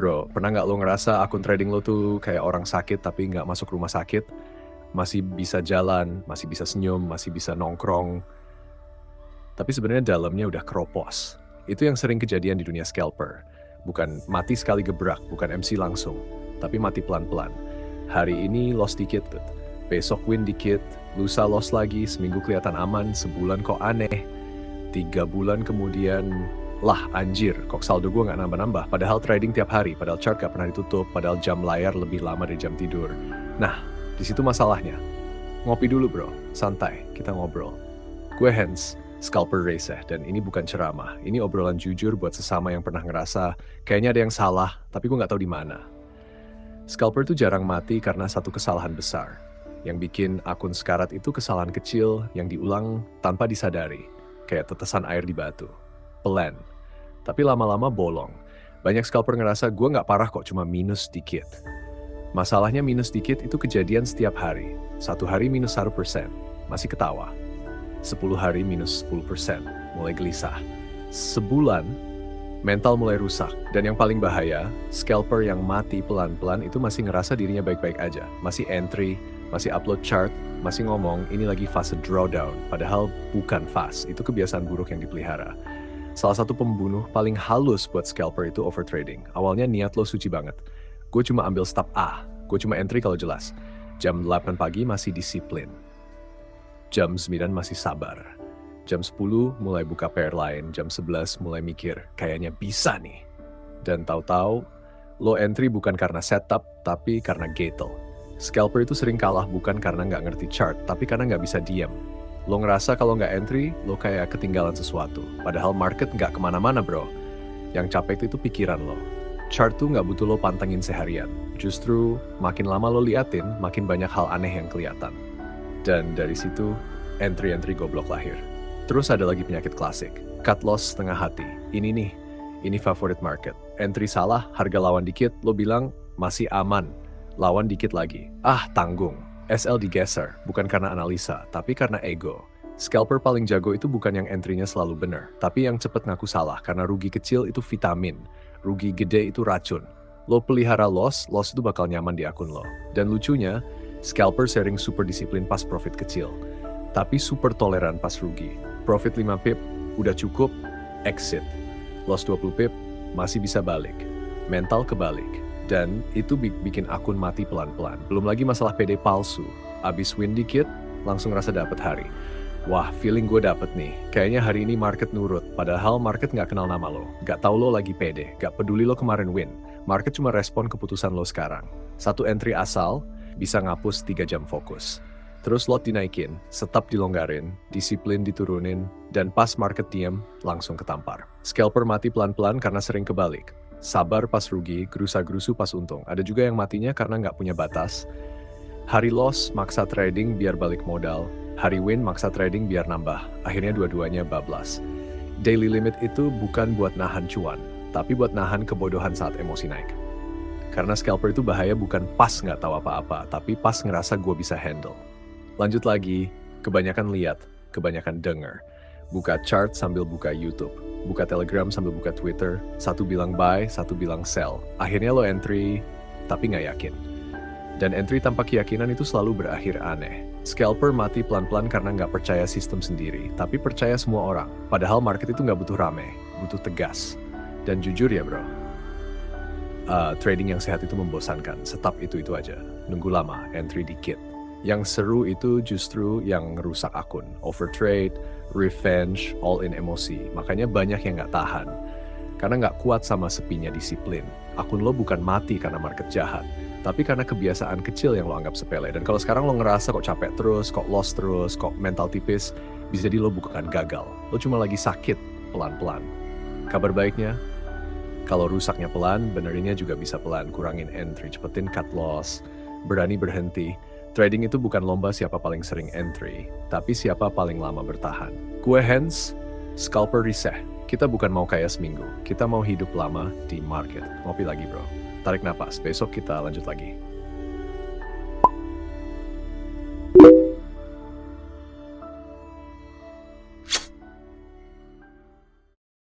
Bro, pernah nggak lo ngerasa akun trading lo tuh kayak orang sakit tapi nggak masuk rumah sakit? Masih bisa jalan, masih bisa senyum, masih bisa nongkrong. Tapi sebenarnya dalamnya udah keropos. Itu yang sering kejadian di dunia scalper. Bukan mati sekali gebrak, bukan MC langsung. Tapi mati pelan-pelan. Hari ini loss dikit, besok win dikit, lusa loss lagi, seminggu kelihatan aman, sebulan kok aneh. 3 bulan kemudian, lah anjir, kok saldo gue nggak nambah-nambah. Padahal trading tiap hari, padahal chart gak pernah ditutup, padahal jam layar lebih lama dari jam tidur. Nah, di situ masalahnya. Ngopi dulu bro, santai, kita ngobrol. Gue Hans, Scalper Receh, dan ini bukan ceramah. Ini obrolan jujur buat sesama yang pernah ngerasa kayaknya ada yang salah, tapi gue nggak tahu di mana. Scalper tuh jarang mati karena satu kesalahan besar. Yang bikin akun sekarat itu kesalahan kecil yang diulang tanpa disadari. Kayak tetesan air di batu. Pelan. Tapi lama-lama bolong. Banyak scalper ngerasa gue nggak parah kok, cuma minus dikit. Masalahnya minus dikit itu kejadian setiap hari. 1 hari minus 1%, masih ketawa. 10 hari minus 10%, mulai gelisah. Sebulan, mental mulai rusak. Dan yang paling bahaya, scalper yang mati pelan-pelan itu masih ngerasa dirinya baik-baik aja. Masih entry, masih upload chart, masih ngomong ini lagi fase drawdown. Padahal bukan fase, itu kebiasaan buruk yang dipelihara. Salah satu pembunuh paling halus buat scalper itu overtrading. Awalnya niat lo suci banget. Gue cuma ambil stop A, gue cuma entry kalau jelas. Jam 8 pagi masih disiplin. Jam 9 masih sabar. Jam 10 mulai buka pair lain, jam 11 mulai mikir, kayaknya bisa nih. Dan tahu-tahu, lo entry bukan karena setup, tapi karena gatel. Scalper itu sering kalah bukan karena nggak ngerti chart, tapi karena nggak bisa diam. Lo ngerasa kalau nggak entry, lo kayak ketinggalan sesuatu. Padahal market nggak kemana-mana bro. Yang capek itu pikiran lo. Chart tuh nggak butuh lo pantengin seharian. Justru makin lama lo liatin, makin banyak hal aneh yang kelihatan. Dan dari situ, entry-entry goblok lahir. Terus ada lagi penyakit klasik, cut loss setengah hati. Ini nih, ini favorit market. Entry salah, harga lawan dikit, lo bilang masih aman. Lawan dikit lagi, tanggung. SL digeser, bukan karena analisa, tapi karena ego. Scalper paling jago itu bukan yang entry-nya selalu benar, tapi yang cepet ngaku salah, karena rugi kecil itu vitamin, rugi gede itu racun. Lo pelihara loss itu bakal nyaman di akun lo. Dan lucunya, scalper sering super disiplin pas profit kecil, tapi super toleran pas rugi. Profit 5 pip, udah cukup, exit. Loss 20 pip, masih bisa balik. Mental kebalik. Dan itu bikin akun mati pelan-pelan. Belum lagi masalah PD palsu. Abis win dikit, langsung rasa dapet hari. Wah, feeling gue dapet nih. Kayaknya hari ini market nurut. Padahal market nggak kenal nama lo. Nggak tahu lo lagi PD. Nggak peduli lo kemarin win. Market cuma respon keputusan lo sekarang. Satu entry asal, bisa ngapus 3 jam fokus. Terus lot dinaikin, stop dilonggarin, disiplin diturunin, dan pas market diem, langsung ketampar. Scalper mati pelan-pelan karena sering kebalik. Sabar pas rugi, gerusa-gerusu pas untung. Ada juga yang matinya karena nggak punya batas. Hari loss maksa trading biar balik modal. Hari win maksa trading biar nambah. Akhirnya dua-duanya bablas. Daily limit itu bukan buat nahan cuan, tapi buat nahan kebodohan saat emosi naik. Karena scalper itu bahaya bukan pas nggak tahu apa-apa, tapi pas ngerasa gue bisa handle. Lanjut lagi, kebanyakan lihat, kebanyakan denger. Buka chart sambil buka YouTube. Buka Telegram sambil buka Twitter, satu bilang buy, satu bilang sell. Akhirnya lo entry, tapi nggak yakin. Dan entry tanpa keyakinan itu selalu berakhir aneh. Scalper mati pelan-pelan karena nggak percaya sistem sendiri, tapi percaya semua orang. Padahal market itu nggak butuh rame, butuh tegas. Dan jujur ya bro, trading yang sehat itu membosankan, stop itu aja. Nunggu lama, entry dikit. Yang seru itu justru yang ngerusak akun. Overtrade, revenge, all in emosi. Makanya banyak yang nggak tahan. Karena nggak kuat sama sepinya disiplin. Akun lo bukan mati karena market jahat, tapi karena kebiasaan kecil yang lo anggap sepele. Dan kalau sekarang lo ngerasa kok capek terus, kok loss terus, kok mental tipis, bisa jadi lo bukan gagal. Lo cuma lagi sakit pelan-pelan. Kabar baiknya, kalau rusaknya pelan, benerinnya juga bisa pelan. Kurangin entry, cepetin cut loss, berani berhenti. Trading itu bukan lomba siapa paling sering entry, tapi siapa paling lama bertahan. Gue Hans, Scalper Receh. Kita bukan mau kaya seminggu, kita mau hidup lama di market. Ngopi lagi bro. Tarik napas, besok kita lanjut lagi.